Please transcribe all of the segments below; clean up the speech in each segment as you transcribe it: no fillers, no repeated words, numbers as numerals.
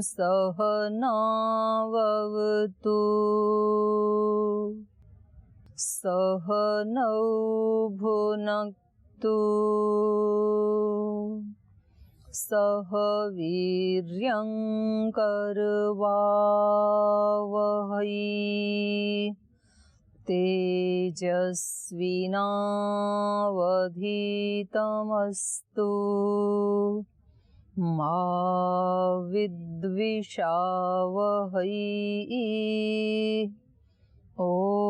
सहनावतु सहनौ भुनक्तु सह वीर्यं करवावहै तेजस्विनावधीतमस्तु मा विद्विषावहै। ओम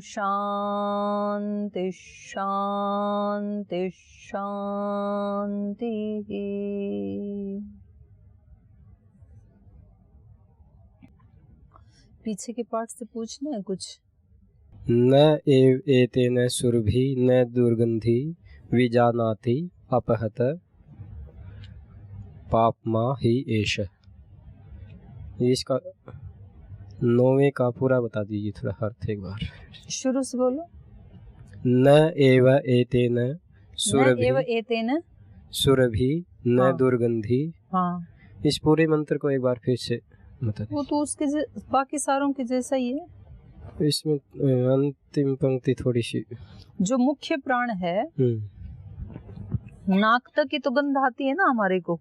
शांति शांति शांति। पीछे के पार्ट से पूछना है कुछ। न एव एतेन सुरभि न दुर्गंधि विजानाति अपहत पापमा ही एष। इसका 9वें का पूरा बता दीजिए थोड़ा अर्थ एक बार। शुरू से बोलो। न एव एतेन सुरभि सुरभि न हाँ। दुर्गंधि। हाँ, इस पूरे मंत्र को एक बार फिर से बता दीजिए। वो तो उसके बाकी सारों के जैसा ही है। इसमें अंतिम पंक्ति थोड़ी सी, जो मुख्य प्राण है, नाक तक की तो गंध आती है ना हमारे को।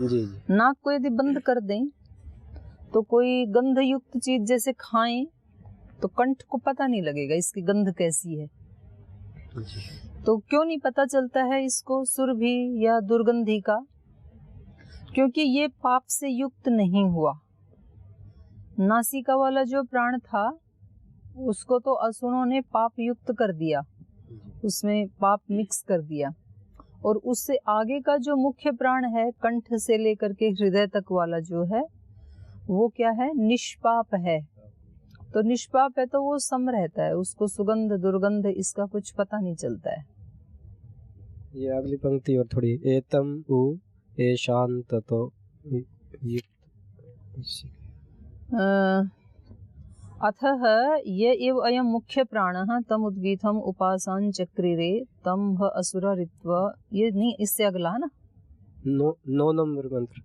जी। नाक को यदि बंद कर दें तो कोई गंध युक्त चीज जैसे खाएं तो कंठ को पता नहीं लगेगा इसकी गंध कैसी है। जी। तो क्यों नहीं पता चलता है इसको सुरभि या दुर्गंधि का? क्योंकि ये पाप से युक्त नहीं हुआ। नासिका वाला जो प्राण था उसको तो असुरों ने पाप युक्त कर दिया, उसमें पाप मिक्स कर दिया। और उससे आगे का जो मुख्य प्राण है, कंठ से लेकर के हृदय तक वाला जो है, वो क्या है? निष्पाप है। तो निष्पाप है तो वो सम रहता है, उसको सुगंध दुर्गंध इसका कुछ पता नहीं चलता है। ये अगली पंक्ति और थोड़ी, एतम उ एशांत तो अथः ये एव अयं मुख्य प्राणः तम उद्गीतम उपासन चक्रिरे तम भ असुरा ऋत्वा। ये नहीं, इससे अगला है ना। 9 नंबर मंत्र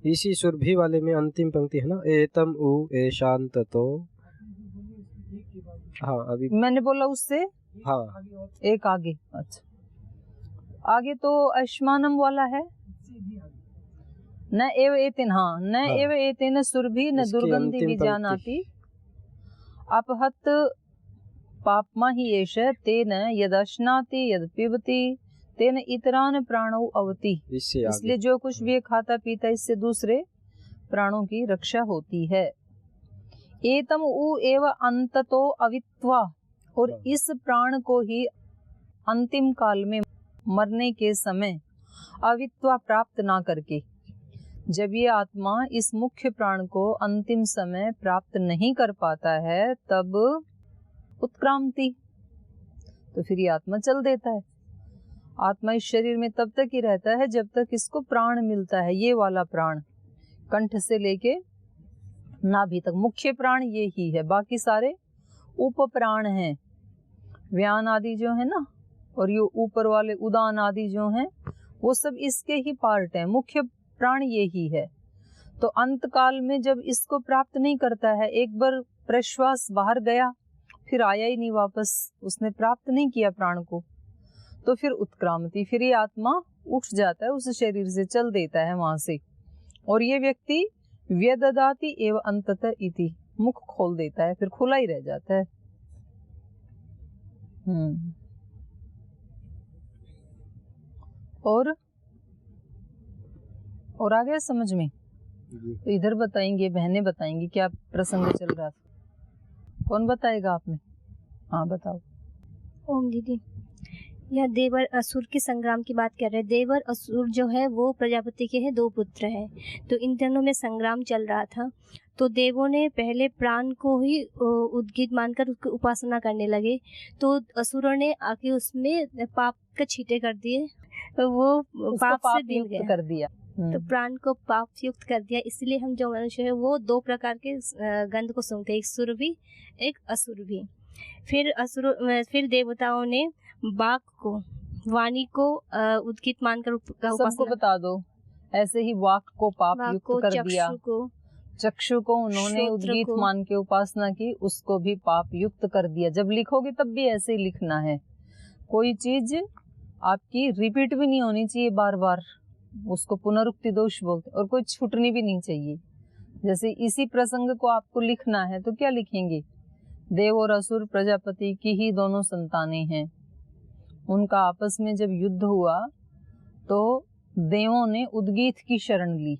इसी सुरभि वाले में अंतिम पंक्ति है ना, एतम उ एशांत तो। हाँ, अभी मैंने बोला उससे। हाँ, एक आगे। अच्छा, आगे तो अश्मानम वाला है। न एव एतेन, हाँ, न एव एतेन सुरभि न दुर्गंधि विजानाति अपहत पापमा ही एष तेन यदश्नाति यद पिबति तेन इतरान प्राणो अवति। इसलिए जो कुछ भी खाता पीता इससे दूसरे प्राणों की रक्षा होती है। एतम उ एव अंततो अवित्वा, और इस प्राण को ही अंतिम काल में मरने के समय अवित्वा प्राप्त ना करके, जब ये आत्मा इस मुख्य प्राण को अंतिम समय प्राप्त नहीं कर पाता है तब उत्क्रांति, तो फिर ये आत्मा चल देता है। आत्मा इस शरीर में तब तक ही रहता है जब तक इसको प्राण मिलता है। ये वाला प्राण कंठ से लेके नाभि तक मुख्य प्राण ये ही है, बाकी सारे उप प्राण हैं। व्यान आदि जो है ना, और ये ऊपर वाले उदान आदि जो हैं, वो सब इसके ही पार्ट हैं। मुख्य प्राण ये ही है। तो अंत काल में जब इसको प्राप्त नहीं करता है, एक बार प्रश्वास बाहर गया फिर आया ही नहीं वापस, उसने प्राप्त नहीं किया प्राण को, तो फिर उत्क्रांति, फिर ये आत्मा उठ जाता है उस शरीर से, चल देता है वहां से। और ये व्यक्ति व्यददाति एव अंततः इति, मुख खोल देता है, फिर खुला ही रह जाता है। और आ गया समझ में? तो इधर बताएंगे, बहनें बताएंगी क्या प्रसंग चल रहा था। कौन बताएगा आप में? हाँ बताओ। ओम दीदी, यह देवर असुर के संग्राम की बात कर रहे हैं। देवर असुर जो है वो प्रजापति के हैं, 2 पुत्र हैं। तो इन दोनों में संग्राम चल रहा था। तो देवों ने पहले प्राण को ही उद्गीत मानकर उसकी उपासना करने लगे। तो असुरों ने आके उसमें पाप के छींटे कर दिए, तो वो पाप से बीत गया, कर दिया। तो प्राण को पाप युक्त कर दिया। इसलिए हम जो मनुष्य है वो 2 प्रकार के गंध को सूंघते हैं, एक सुरभि एक असुरभि। फिर देवताओं ने बाघ को, वाणी को उद्गीत मानकर उपासना। सबको बता दो, ऐसे ही वाक को पाप वाक युक्त को, कर दिया। चक्षु को उन्होंने श्रोत्र उद्गीत को। मान के उपासना की, उसको भी पाप युक्त कर दिया। जब लिखोगे तब भी ऐसे ही लिखना है, कोई चीज आपकी रिपीट भी नहीं होनी चाहिए बार बार, उसको पुनरुक्ति दोष बोलते, और कोई छूटनी भी नहीं चाहिए। जैसे इसी प्रसंग को आपको लिखना है तो क्या लिखेंगे, देव और असुर प्रजापति की ही दोनों संतानें हैं। उनका आपस में जब युद्ध हुआ तो देवों ने उद्गीत की शरण ली,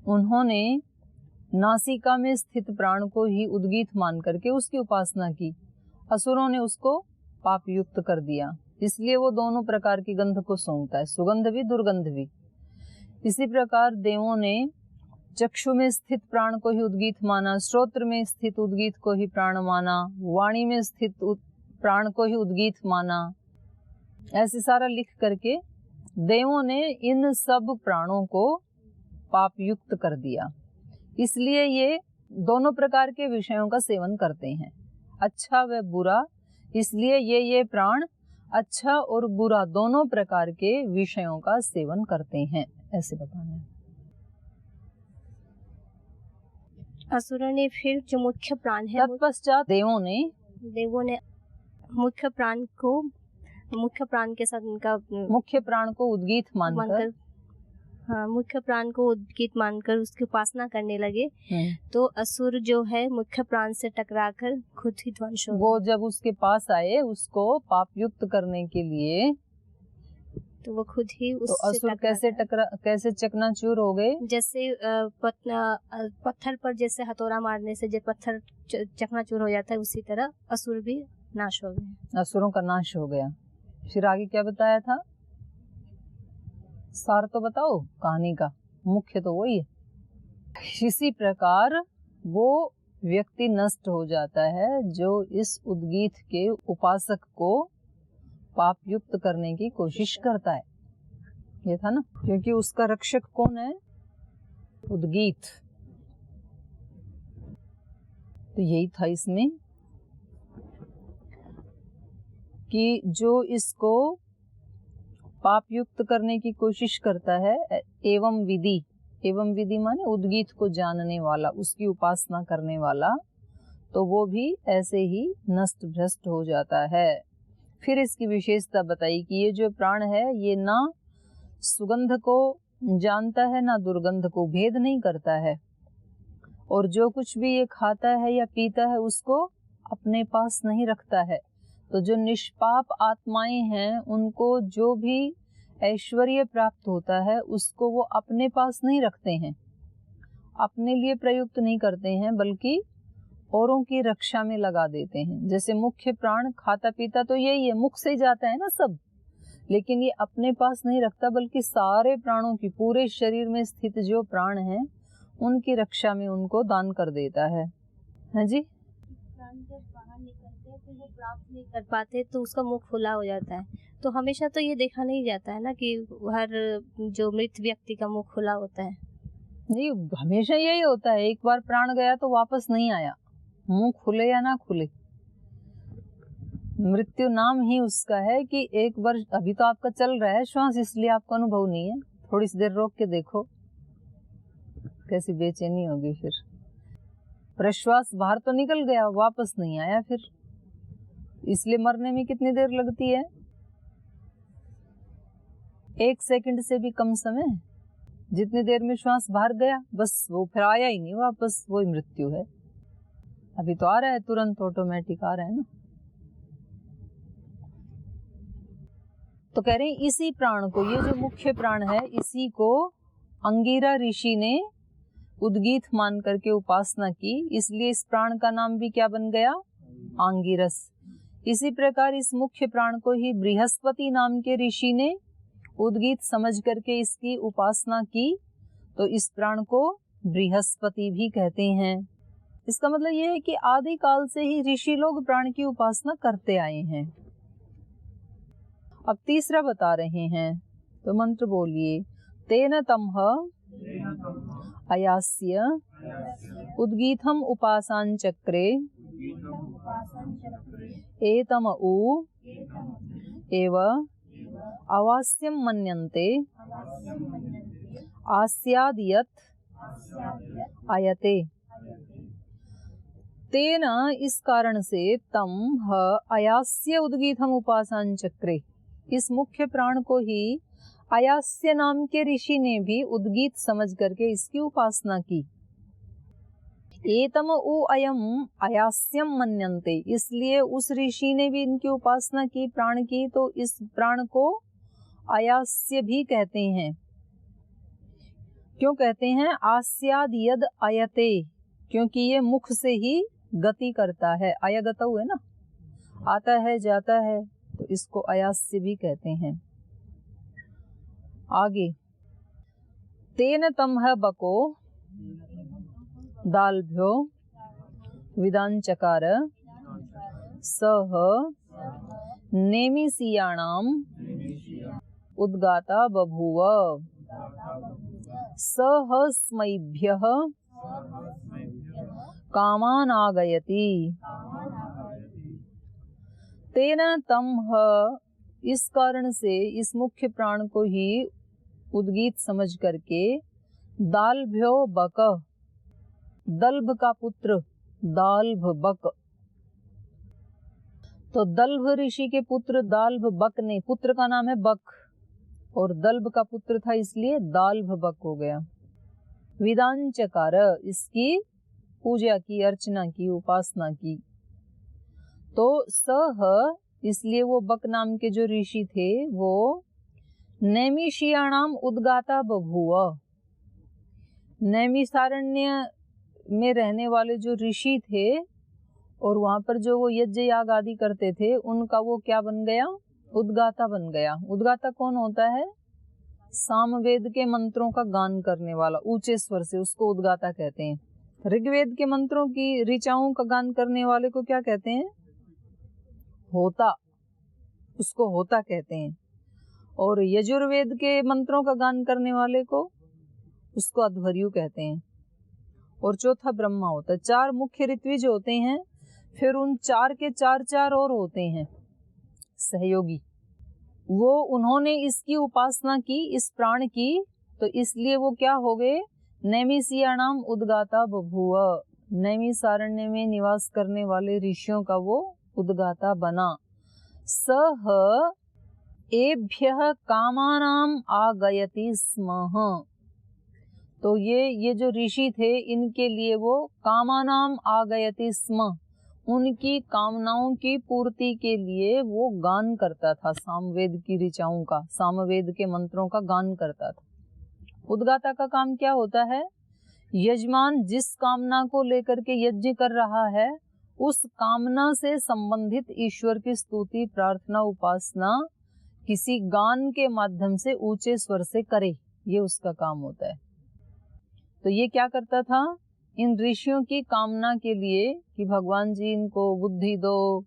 उन्होंने नासिका में स्थित प्राण को ही उद्गीत मान करके उसकी उपासना की। असुरों ने उसको पाप युक्त कर दिया, इसलिए वो दोनों प्रकार की गंध को सूंघता है, सुगंध भी दुर्गंध भी। इसी प्रकार देवों ने चक्षु में स्थित प्राण को ही उद्गीत माना, श्रोत्र में स्थित उद्गीत को ही प्राण माना, वाणी में स्थित प्राण को ही उद्गीत माना। ऐसे सारा लिख करके देवों ने इन सब प्राणों को पाप युक्त कर दिया, इसलिए ये दोनों प्रकार के विषयों का सेवन करते हैं, अच्छा व बुरा। इसलिए ये प्राण अच्छा और बुरा दोनों प्रकार के विषयों का सेवन करते हैं, ऐसे बताना है। असुरों ने फिर जो मुख्य प्राण है, तत्पश्चात देवों ने मुख्य प्राण के साथ उनका मुख्य प्राण को उद्गीत मानकर, हाँ, मुख्य प्राण को उद्गीत मानकर उसकी उपासना करने लगे। तो असुर जो है मुख्य प्राण से टकराकर खुद ही ध्वंस हो गए। वो जब उसके पास आए उसको पाप युक्त करने के लिए, तो वो खुद ही तो उससे असुर कैसे चकनाचूर हो गए। जैसे पत्थर पर जैसे हथौड़ा मारने से जब पत्थर चकनाचूर हो जाता है, उसी तरह असुर भी नाश हो गए। असुरों का नाश हो गया। फिर आगे क्या बताया था, सार तो बताओ कहानी का, मुख्य तो वही है। इसी प्रकार वो व्यक्ति नष्ट हो जाता है जो इस उद्गीत के उपासक को पाप युक्त करने की कोशिश करता है। ये था ना, क्योंकि उसका रक्षक कौन है, उद्गीत। तो यही था इसमें कि जो इसको पाप युक्त करने की कोशिश करता है, एवं विधि माने उद्गीत को जानने वाला, उसकी उपासना करने वाला, तो वो भी ऐसे ही नष्ट भ्रष्ट हो जाता है। फिर इसकी विशेषता बताई कि ये जो प्राण है ये ना सुगंध को जानता है ना दुर्गंध को, भेद नहीं करता है, और जो कुछ भी ये खाता है या पीता है उसको अपने पास नहीं रखता है। तो जो निष्पाप आत्माएं हैं उनको जो भी ऐश्वर्य प्राप्त होता है उसको वो अपने पास नहीं रखते हैं, अपने लिए प्रयुक्त नहीं करते हैं, बल्कि औरों की रक्षा में लगा देते हैं। जैसे मुख्य प्राण खाता पीता तो यही है, मुख से जाता है ना सब, लेकिन ये अपने पास नहीं रखता, बल्कि सारे प्राणों की, पूरे शरीर में स्थित जो प्राण हैं उनकी रक्षा में उनको दान कर देता है। हाँ जी, प्राण जब बाहर निकलते हैं तो वो प्राप्त नहीं कर पाते, तो उसका मुख खुला हो जाता है। तो हमेशा तो ये देखा नहीं जाता है ना कि हर जो मृत व्यक्ति का मुख खुला होता है। नहीं, हमेशा यही होता है, एक बार प्राण गया तो वापस नहीं आया, मुंह खुले या ना खुले। मृत्यु नाम ही उसका है कि एक बार, अभी तो आपका चल रहा है श्वास, इसलिए आपको अनुभव नहीं है, थोड़ी सी देर रोक के देखो कैसी बेचैनी होगी। फिर प्रश्वास बाहर तो निकल गया, वापस नहीं आया, फिर इसलिए मरने में कितनी देर लगती है, 1 सेकंड से भी कम समय। जितनी देर में श्वास बाहर गया बस वो फिर आया ही नहीं वापस, वही मृत्यु है। अभी तो आ रहा है, तुरंत ऑटोमेटिक आ रहा है ना। तो कह रहे हैं इसी प्राण को, ये जो मुख्य प्राण है, इसी को अंगिरा ऋषि ने उद्गीत मान करके उपासना की, इसलिए इस प्राण का नाम भी क्या बन गया, आंगिरस। इसी प्रकार इस मुख्य प्राण को ही बृहस्पति नाम के ऋषि ने उद्गीत समझ करके इसकी उपासना की, तो इस प्राण को बृहस्पति भी कहते हैं। इसका मतलब यह है कि आदि काल से ही ऋषि लोग प्राण की उपासना करते आए हैं। अब तीसरा बता रहे हैं, तो मंत्र बोलिए, तेन तमह अयास्य उद्गीतम उपासन चक्रे एतम उ एव अवास्यम मन्यन्ते आस्याद यत् आयते। तेन इस कारण से तम ह अयास्य उद्गीतम उपासन चक्रे, इस मुख्य प्राण को ही अयास्य नाम के ऋषि ने भी उद्गीत समझ करके इसकी उपासना की। एतम उ अयम अयास्यम मन्यन्ते, इसलिए उस ऋषि ने भी इनकी उपासना की प्राण की, तो इस प्राण को अयास्य भी कहते हैं। क्यों कहते हैं? आस्याद यद अयते, क्योंकि ये मुख से ही गति करता है। अयगत है ना, आता है जाता है, तो इसको अयास्य भी कहते हैं। आगे, तेन तमह बको दाल्भ्यो विदांचकार सह नेमिसीयाणाम उद्गाता बभूव सहस्मैभ्यः कामानागयति। तेन तमह, इस कारण से इस मुख्य प्राण को ही उद्गीत समझ करके दाल्भ्यो बक, दल्भ का पुत्र दाल्भ बक, तो दल्भ ऋषि के पुत्र दाल्भ बक ने, पुत्र का नाम है बक और दल्भ का पुत्र था इसलिए दाल्भ बक हो गया। विदांचकार, इसकी पूजा की, अर्चना की, उपासना की। तो सह, इसलिए वो बक नाम के जो ऋषि थे वो नैमिषियाणाम उद्गाता बभूव, नैमिषारण्य में रहने वाले जो ऋषि थे और वहां पर जो वो यज्ञ याग आदि करते थे, उनका वो क्या बन गया? उद्गाता बन गया। उद्गाता कौन होता है? सामवेद के मंत्रों का गान करने वाला, ऊंचे स्वर से, उसको उद्गाता कहते हैं। ऋग्वेद के मंत्रों की ऋचाओं का गान करने वाले को क्या कहते हैं? होता, उसको होता कहते हैं। और यजुर्वेद के मंत्रों का गान करने वाले को, उसको अध्वर्यु कहते हैं। और चौथा ब्रह्मा होता है। 4 मुख्य ऋत्विज होते हैं, फिर उन 4 के 4 और होते हैं सहयोगी। वो उन्होंने इसकी उपासना की, इस प्राण की, तो इसलिए वो क्या हो गए? नैमिषियाणाम उद्गाता बभूव, नैमिषारण्य में निवास करने वाले ऋषियों का वो उद्गाता बना। सह एभ्यः कामानाम आगयति स्म, तो ये जो ऋषि थे इनके लिए वो कामानाम आगयति स्म, उनकी कामनाओं की पूर्ति के लिए वो गान करता था, सामवेद की ऋचाओं का, सामवेद के मंत्रों का गान करता था। उद्गाता का काम क्या होता है? यजमान जिस कामना को लेकर के यज्ञ कर रहा है, उस कामना से संबंधित ईश्वर की स्तुति, प्रार्थना, उपासना किसी गान के माध्यम से ऊंचे स्वर से करे, ये उसका काम होता है। तो ये क्या करता था? इन ऋषियों की कामना के लिए कि भगवान जी इनको बुद्धि दो,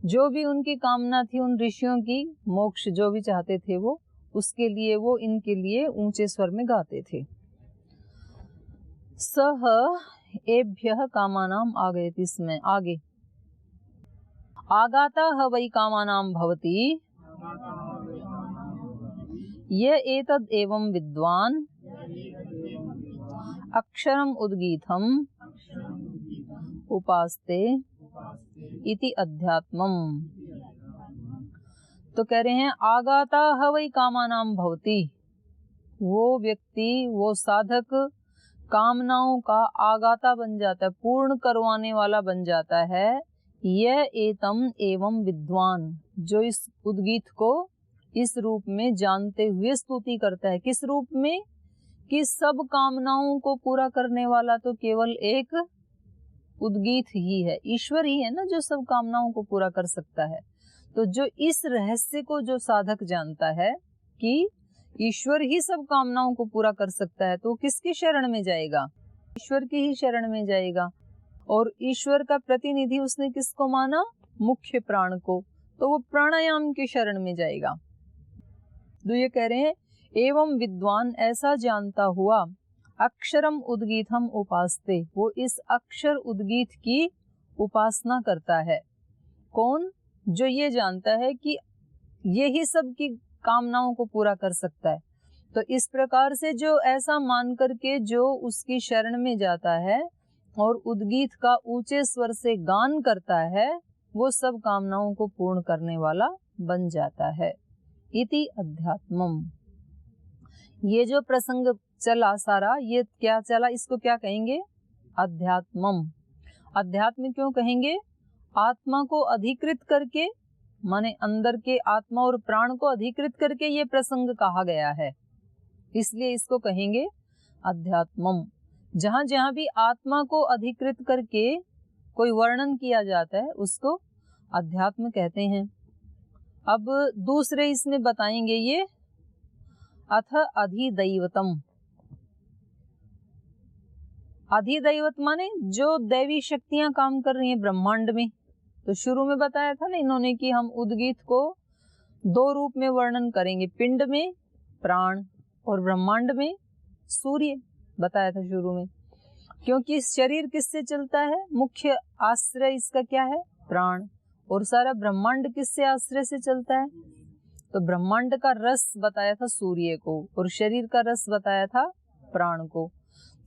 जो भी उनकी कामना थी उन ऋषियों की, मोक्ष जो भी चाहते थे वो, उसके लिए वो इनके लिए ऊंचे स्वर में गाते थे। सह एभ्यः कामानाम आगयति, इसमें आगे आगाता ह वै कामानाम भवति य एतद् एवं विद्वान् अक्षरम उद्गीतम उपास्ते इति अध्यात्मम। तो कह रहे हैं आगाता ह वै कामानाम भवति, वो व्यक्ति, वो साधक कामनाओं का आगाता बन जाता है, पूर्ण करवाने वाला बन जाता है। यह एतम एवं विद्वान, जो इस उद्गीत को इस रूप में जानते हुए स्तुति करता है। किस रूप में? कि सब कामनाओं को पूरा करने वाला तो केवल एक उद्गीत ही है, ईश्वर ही है ना जो सब कामनाओं को पूरा कर सकता है। तो जो इस रहस्य को जो साधक जानता है कि ईश्वर ही सब कामनाओं को पूरा कर सकता है, तो किसकी शरण में जाएगा? ईश्वर की ही शरण में जाएगा। और ईश्वर का प्रतिनिधि उसने किसको माना? मुख्य प्राण को, तो वो प्राणायाम की शरण में जाएगा। तो ये कह रहे हैं एवं विद्वान, ऐसा जानता हुआ, अक्षरम उद्गीतम उपास्ते, वो इस अक्षर उद्गीत की उपासना करता है। कौन? जो ये जानता है कि यही सब की कामनाओं को पूरा कर सकता है। तो इस प्रकार से जो ऐसा मान करके जो उसकी शरण में जाता है और उद्गीत का ऊंचे स्वर से गान करता है, वो सब कामनाओं को पूर्ण करने वाला बन जाता है। इति अध्यात्मम। ये जो प्रसंग चला सारा, ये क्या चला, इसको क्या कहेंगे? अध्यात्मम। अध्यात्म क्यों कहेंगे? आत्मा को अधिकृत करके, माने अंदर के आत्मा और प्राण को अधिकृत करके ये प्रसंग कहा गया है, इसलिए इसको कहेंगे अध्यात्मम। जहां जहां भी आत्मा को अधिकृत करके कोई वर्णन किया जाता है उसको अध्यात्म कहते हैं। अब दूसरे इसमें बताएंगे ये अथ अधिदैवतम। अधिदैवत माने जो दैवी शक्तियां काम कर रही हैं ब्रह्मांड में। तो शुरू में बताया था ना इन्होंने कि हम उद्गीत को दो रूप में वर्णन करेंगे, पिंड में प्राण और ब्रह्मांड में सूर्य, बताया था शुरू में। क्योंकि शरीर किससे चलता है? मुख्य आश्रय इसका क्या है? प्राण। और सारा ब्रह्मांड किससे आश्रय से चलता है? तो ब्रह्मांड का रस बताया था सूर्य को और शरीर का रस बताया था प्राण को।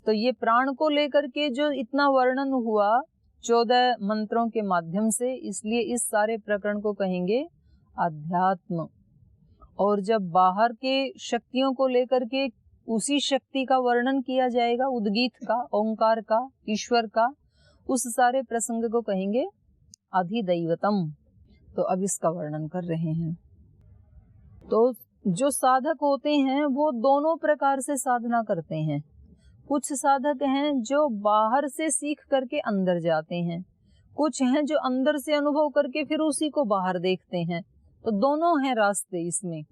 तो ये प्राण को लेकर के जो इतना वर्णन हुआ 14 मंत्रों के माध्यम से, इसलिए इस सारे प्रकरण को कहेंगे अध्यात्म। और जब बाहर के शक्तियों को लेकर के उसी शक्ति का वर्णन किया जाएगा, उद्गीत का, ओंकार का, ईश्वर का, उस सारे प्रसंग को कहेंगे अधिदैवतम। तो अब इसका वर्णन कर रहे हैं। तो जो साधक होते हैं वो दोनों प्रकार से साधना करते हैं। कुछ साधक हैं जो बाहर से सीख करके अंदर जाते हैं, कुछ हैं जो अंदर से अनुभव करके फिर उसी को बाहर देखते हैं। तो दोनों हैं रास्ते इसमें,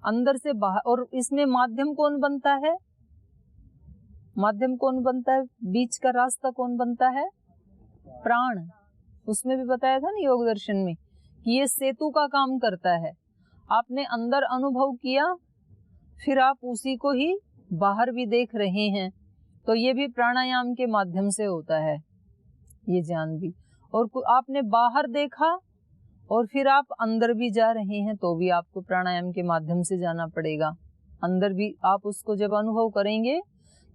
अंदर से बाहर। और इसमें माध्यम कौन बनता है? माध्यम कौन बनता है? बीच का रास्ता कौन बनता है? प्राण। उसमें भी बताया था ना योग दर्शन में कि ये सेतु का काम करता है। आपने अंदर अनुभव किया, फिर आप उसी को ही बाहर भी देख रहे हैं, तो ये भी प्राणायाम के माध्यम से होता है ये ज्ञान भी। और आपने बाहर देखा और फिर आप अंदर भी जा रहे हैं, तो भी आपको प्राणायाम के माध्यम से जाना पड़ेगा। अंदर भी आप उसको जब अनुभव करेंगे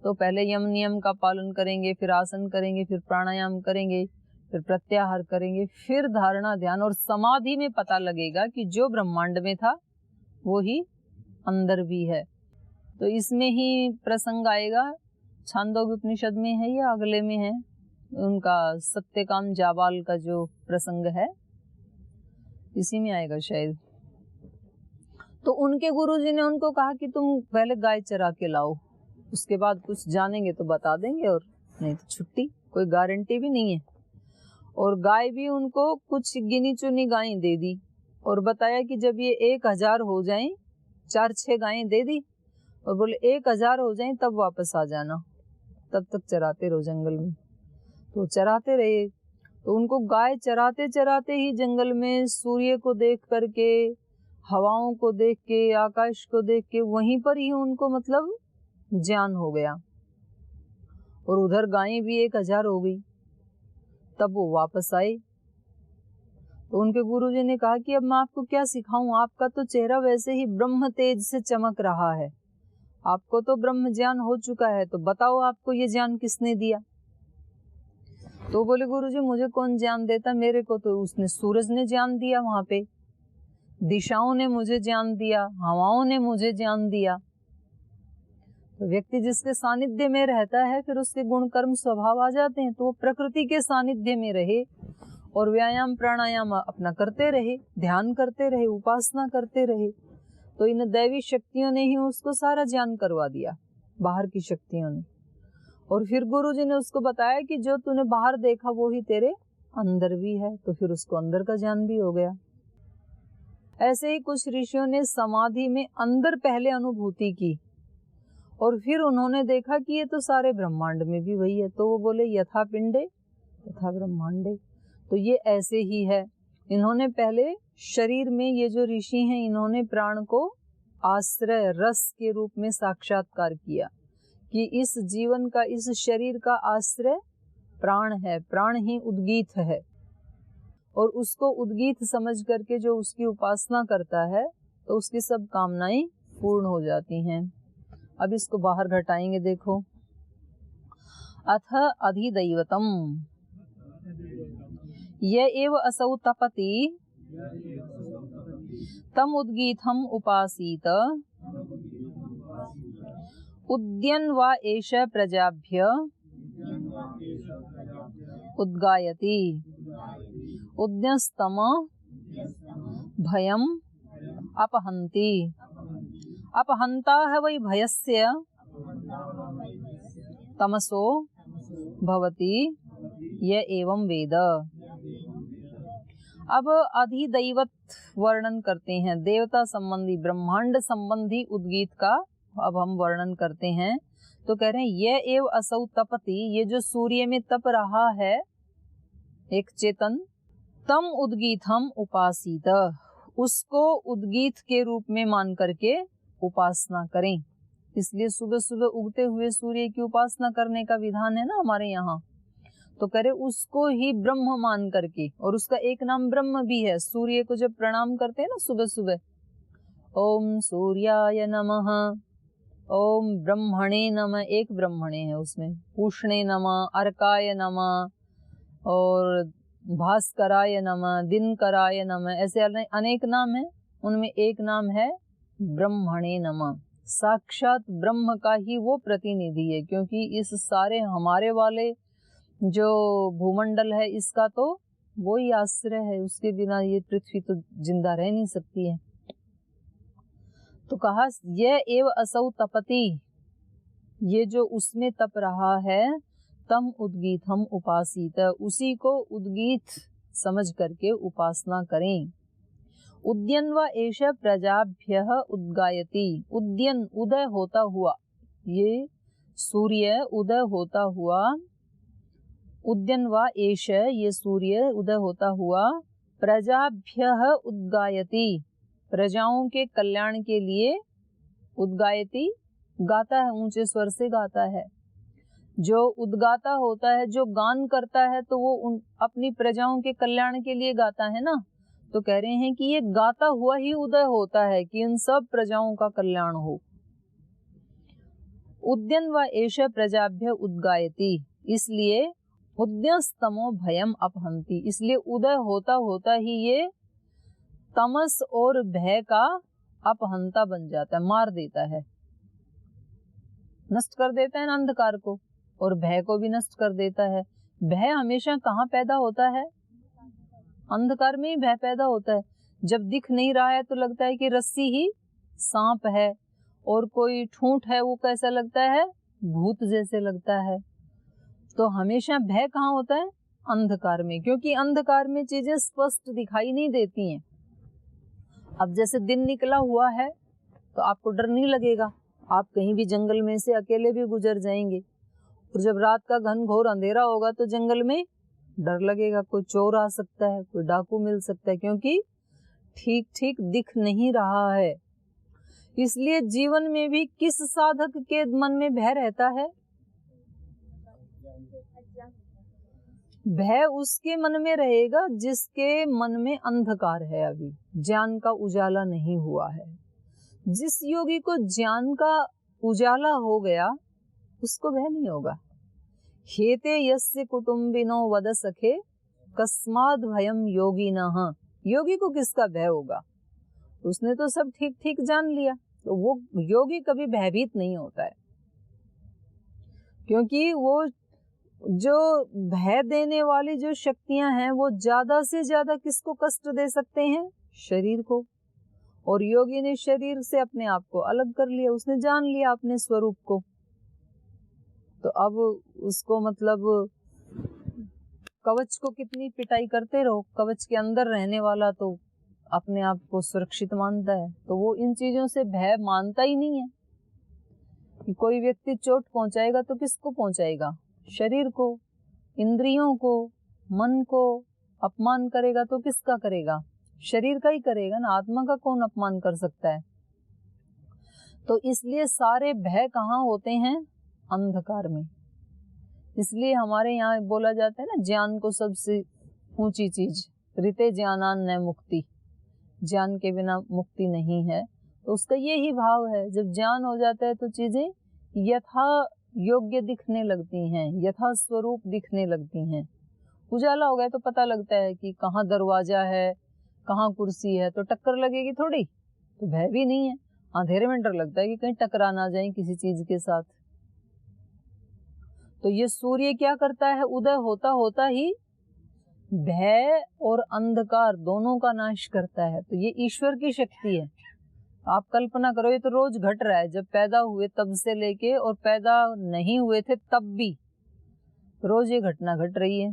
तो पहले यम नियम का पालन करेंगे, फिर आसन करेंगे, फिर प्राणायाम करेंगे, फिर प्रत्याहार करेंगे, फिर धारणा ध्यान और समाधि में पता लगेगा कि जो ब्रह्मांड में था वो ही अंदर भी है। तो इसमें ही प्रसंग आएगा, छांदोग्य उपनिषद में है या अगले में है, उनका सत्यकाम जाबाल का जो प्रसंग है इसी में आएगा शायद। तो उनके गुरुजी ने उनको कहा कि तुम पहले गाय चरा के लाओ, उसके बाद कुछ जानेंगे तो बता देंगे, और नहीं तो छुट्टी, कोई गारंटी भी नहीं है। और गाय भी उनको कुछ गिनी चुनी गायें दे दी और बताया कि जब ये 1000 हो जाएं, 4-6 गायें दे दी और बोले 1000 हो जाएं तब वापस आ जाना, तब तक चराते रहो जंगल में। तो चराते रहे। तो उनको गाय चराते चराते ही जंगल में सूर्य को देख करके, हवाओं को देख के, आकाश को देख के, वहीं पर ही उनको मतलब ज्ञान हो गया। और उधर गायें भी 1000 हो गई। तब वो वापस आए। तो उनके गुरुजी ने कहा कि अब मैं आपको क्या सिखाऊं, आपका तो चेहरा वैसे ही ब्रह्म तेज से चमक रहा है, आपको तो ब्रह्म ज्ञान हो चुका है, तो बताओ आपको ये ज्ञान किसने दिया? तो बोले गुरुजी मुझे कौन ज्ञान देता, मेरे को तो उसने सूरज ने ज्ञान दिया, वहां पे दिशाओं ने मुझे ज्ञान दिया, हवाओं ने मुझे ज्ञान दिया। तो व्यक्ति जिसके सानिध्य में रहता है फिर उसके गुण कर्म स्वभाव आ जाते हैं। तो वो प्रकृति के सानिध्य में रहे और व्यायाम प्राणायाम अपना करते रहे, ध्यान करते रहे, उपासना करते रहे। तो इन दैवी शक्तियों ने ही उसको सारा ज्ञान करवा दिया, बाहर की शक्तियों ने। और फिर गुरुजी ने उसको बताया कि जो तूने बाहर देखा वो ही तेरे अंदर भी है। तो फिर उसको अंदर का ज्ञान भी हो गया। ऐसे ही कुछ ऋषियों ने समाधि में अंदर पहले अनुभूति की और फिर उन्होंने देखा कि ये तो सारे ब्रह्मांड में भी वही है। तो वो बोले यथा पिंडे तथा ब्रह्मांडे। तो ये ऐसे ही है। इन्होंने पहले शरीर में, ये जो ऋषि हैं, इन्होंने प्राण को आश्रय रस के रूप में साक्षात्कार किया कि इस जीवन का, इस शरीर का आश्रय प्राण है, प्राण ही उद्गीत है। और उसको उद्गीत समझ करके जो उसकी उपासना करता है तो उसकी सब कामनाएं पूर्ण हो जाती हैं। अब इसको बाहर घटाएंगे, देखो। अथ अधिदैवतम य एव असौ तपति तम उद्गीतम उपासीत उद्यन वा एष प्रजाभ्य उद्गायति उद्यस्तम भयम अपहन्ति अपहन्ता वै भयस्य तमसो भवति य एवं वेद। अब अधिदैवत वर्णन करते हैं, देवता संबंधी ब्रह्मांड संबंधी उद्गीत का अब हम वर्णन करते हैं। तो कह रहे हैं ये एव असौ तपति, ये जो सूर्य में तप रहा है एक चेतन, तम उद्गीतम उपासीत, उसको उद्गीत के रूप में मान करके उपासना करें। इसलिए सुबह सुबह उगते हुए सूर्य की उपासना करने का विधान है ना हमारे यहाँ। तो करे उसको ही ब्रह्म मान करके, और उसका एक नाम ब्रह्म भी है। सूर्य को जब प्रणाम करते हैं ना सुबह सुबह, ओम सूर्याय नमः, ओम ब्रह्मणे नमः, एक ब्रह्मणे है उसमें, पूषणे नमः, अर्काय नमः और भास्कराय नमः, दिनकराय नमः, ऐसे अनेक नाम है। उनमें एक नाम है ब्रह्मणे नमः, साक्षात ब्रह्म का ही वो प्रतिनिधि है। क्योंकि इस सारे हमारे वाले जो भूमंडल है इसका तो वो ही आश्रय है, उसके बिना ये पृथ्वी तो जिंदा रह नहीं सकती है। तो कहा ये एव असौ तपति, ये जो उसमें तप रहा है, तम उद्गीतम उपासीत, उसी को उद्गीत समझ करके उपासना करें। उद्यन व एष प्रजाभ्यः उद्गायति, उद्यन उदय होता हुआ, ये सूर्य उदय होता हुआ, उद्यन व एष ये सूर्य उदय होता हुआ, प्रजाभ्यः उद्गायति, प्रजाओं के कल्याण के लिए, उद्गायति गाता है, ऊंचे स्वर से गाता है। जो उद्गाता होता है, जो गान करता है, तो वो अपनी प्रजाओं के कल्याण के लिए गाता है ना। तो कह रहे हैं कि ये गाता हुआ ही उदय होता है कि इन सब प्रजाओं का कल्याण हो। उद्यन व एष प्रजाभ्य उद्गायति, इसलिए उद्यस्तमो भयम अपहन्ति, इसलिए उदय होता होता ही ये तमस और भय का अपहंता बन जाता है, मार देता है, नष्ट कर देता है अंधकार को, और भय को भी नष्ट कर देता है। भय हमेशा कहाँ पैदा होता है? अंधकार में ही भय पैदा होता है। जब दिख नहीं रहा है तो लगता है कि रस्सी ही सांप है, और कोई ठूंठ है वो कैसा लगता है? भूत जैसे लगता है। तो हमेशा भय कहाँ होता है? अंधकार में, क्योंकि अंधकार में चीजें स्पष्ट दिखाई नहीं देती हैं। अब जैसे दिन निकला हुआ है तो आपको डर नहीं लगेगा, आप कहीं भी जंगल में से अकेले भी गुजर जाएंगे। और जब रात का घनघोर अंधेरा होगा तो जंगल में डर लगेगा, कोई चोर आ सकता है, कोई डाकू मिल सकता है, क्योंकि ठीक ठीक दिख नहीं रहा है। इसलिए जीवन में भी किस साधक के मन में भय रहता है? भय उसके मन में रहेगा जिसके मन में अंधकार है, अभी ज्ञान का उजाला नहीं हुआ है। जिस योगी को ज्ञान का उजाला हो गया उसको भय नहीं होगा। हेते यस्य कुटुम्बिनो वद सखे कस्माद् भयम योगिनः, योगी को किसका भय होगा? उसने तो सब ठीक ठीक जान लिया, तो वो योगी कभी भयभीत नहीं होता है। क्योंकि वो जो भय देने वाली जो शक्तियां हैं वो ज्यादा से ज्यादा किसको कष्ट दे सकते हैं? शरीर को। और योगी ने शरीर से अपने आप को अलग कर लिया, उसने जान लिया अपने स्वरूप को। तो अब उसको मतलब कवच को कितनी पिटाई करते रहो, कवच के अंदर रहने वाला तो अपने आप को सुरक्षित मानता है, तो वो इन चीजों से भय मानता ही नहीं है। कि कोई व्यक्ति चोट पहुंचाएगा तो किसको पहुंचाएगा? शरीर को, इंद्रियों को, मन को। अपमान करेगा तो किसका करेगा? शरीर का ही करेगा ना, आत्मा का कौन अपमान कर सकता है? तो इसलिए सारे भय कहाँ होते हैं? अंधकार में। इसलिए हमारे यहाँ बोला जाता है ना, ज्ञान को सबसे ऊंची चीज, ऋते ज्ञानान न मुक्ति, ज्ञान के बिना मुक्ति नहीं है। तो उसका यही भाव है, जब ज्ञान हो जाता है तो चीजें यथा योग्य दिखने लगती हैं, यथा स्वरूप दिखने लगती हैं। उजाला हो गया तो पता लगता है कि कहाँ दरवाजा है, कहाँ कुर्सी है, तो टक्कर लगेगी थोड़ी, तो भय भी नहीं है। अंधेरे में डर लगता है कि कहीं टकरा ना जाए किसी चीज के साथ। तो ये सूर्य क्या करता है, उदय होता होता ही भय और अंधकार दोनों का नाश करता है। तो ये ईश्वर की शक्ति है। आप कल्पना करो, ये तो रोज घट रहा है, जब पैदा हुए तब से लेके और पैदा नहीं हुए थे तब भी रोज ये घटना घट रही है।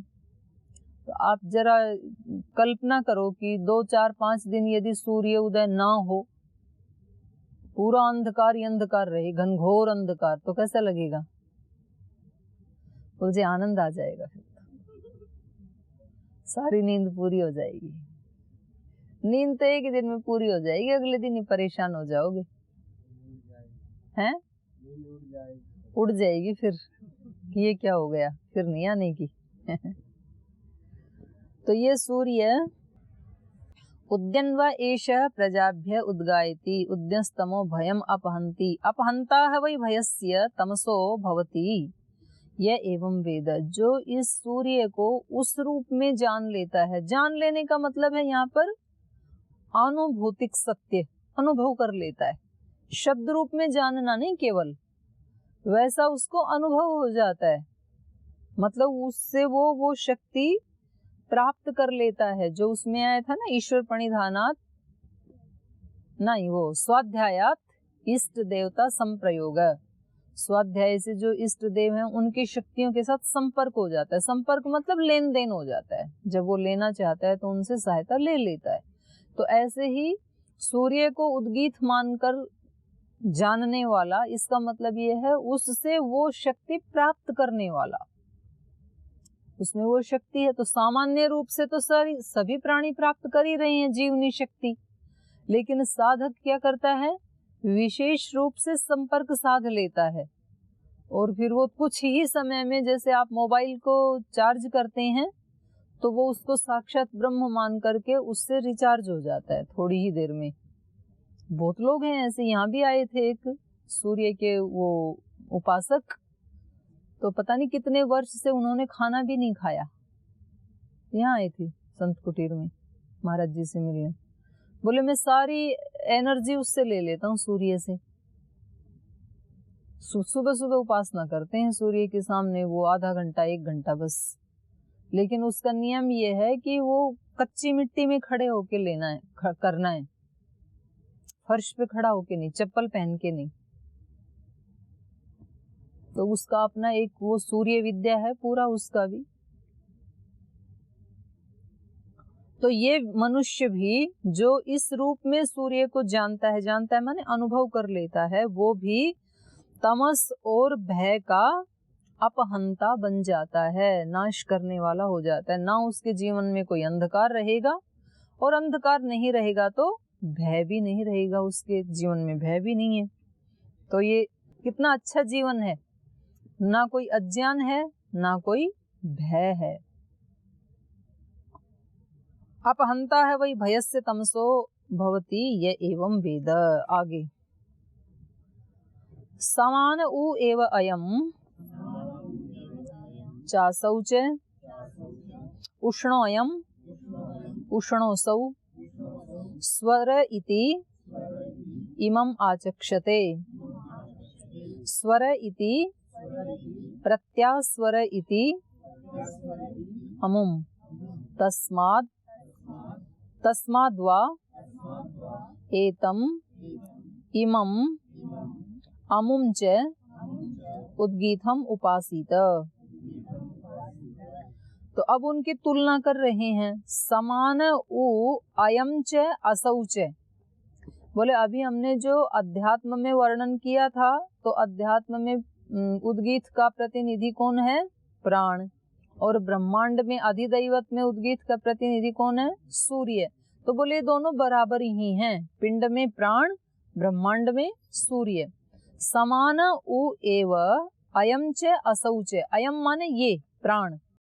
तो आप जरा कल्पना करो कि 2, 4, 5 दिन यदि सूर्य उदय ना हो, पूरा अंधकार ही अंधकार रहे, घनघोर अंधकार, तो कैसा लगेगा? मुझे आनंद आ जाएगा, फिर सारी नींद पूरी हो जाएगी। नींद तो एक ही दिन में पूरी हो जाएगी, अगले दिन ही परेशान हो जाओगे, हैं? उड़ जाएगी फिर, ये क्या हो गया, फिर नहीं आने की। तो ये सूर्य उद्यन्वा एष प्रजाभ्य उद्गायति उद्यस्तमो भयम अपहंति अपहंता वै भयस्य तमसो भवति यह एवं वेद। जो इस सूर्य को उस रूप में जान लेता है, जान लेने का मतलब है यहाँ पर अनुभूतिक सत्य, अनुभव कर लेता है, शब्द रूप में जानना नहीं केवल, वैसा उसको अनुभव हो जाता है, मतलब उससे वो शक्ति प्राप्त कर लेता है जो उसमें आया था ना, ईश्वर प्रणिधानात नहीं, वो स्वाध्यायात इष्ट देवता संप्रयोग। स्वाध्याय से जो इष्ट देव हैं उनकी शक्तियों के साथ संपर्क हो जाता है। संपर्क मतलब लेन देन हो जाता है, जब वो लेना चाहता है तो उनसे सहायता ले लेता है। तो ऐसे ही सूर्य को उद्गीत मानकर जानने वाला, इसका मतलब ये है उससे वो शक्ति प्राप्त करने वाला, उसमें वो शक्ति है। तो सामान्य रूप से तो सभी प्राणी प्राप्त कर ही रहे हैं जीवनी शक्ति, लेकिन साधक क्या करता है, विशेष रूप से संपर्क साध लेता है, और फिर वो कुछ ही समय में, जैसे आप मोबाइल को चार्ज करते हैं तो वो उसको साक्षात ब्रह्म मान करके उससे रिचार्ज हो जाता है थोड़ी ही देर में। बहुत लोग हैं ऐसे, यहाँ भी आए थे एक सूर्य के वो उपासक, तो पता नहीं कितने वर्ष से उन्होंने खाना भी नहीं खाया, यहाँ आए थे संत कुटीर में महाराज जी से मिलने। बोले मैं सारी एनर्जी उससे ले लेता हूँ, सूर्य से। सुबह सुबह उपासना करते हैं सूर्य के सामने, वो आधा घंटा 1 घंटा बस, लेकिन उसका नियम ये है कि वो कच्ची मिट्टी में खड़े होके लेना है, करना है, फर्श पे खड़ा होके नहीं, चप्पल पहन के नहीं। तो उसका अपना एक वो सूर्य विद्या है पूरा उसका भी। तो ये मनुष्य भी जो इस रूप में सूर्य को जानता है माने अनुभव कर लेता है, वो भी तमस और भय का अपहंता बन जाता है, नाश करने वाला हो जाता है। ना उसके जीवन में कोई अंधकार रहेगा, और अंधकार नहीं रहेगा तो भय भी नहीं रहेगा, उसके जीवन में भय भी नहीं है। तो ये कितना अच्छा जीवन है, ना कोई अज्ञान है ना कोई भय है। अपहंता है वही भयस्य तमसो भवति ये एवं वेद। आगे समान उ एव अयम चासौ च उष्णोऽयम उष्णोऽसौ स्वर इति इमम् आचक्षते स्वर इति प्रत्यास्वर इति अमुम तस्माद्वा एतम इमम अमुम च उद्गीतम उपासीत। तो अब उनकी तुलना कर रहे हैं, समान उ अयम च असौ च। बोले अभी हमने जो अध्यात्म में वर्णन किया था, तो अध्यात्म में उद्गीत का प्रतिनिधि कौन है, प्राण, और ब्रह्मांड में अधिदैवत में उद्गीत का प्रतिनिधि कौन है, सूर्य। तो बोले दोनों बराबर ही हैं, पिंड में प्राण, ब्रह्मांड में सूर्य। समान उ एव अयम च असौ च। अयम माने ये प्राण,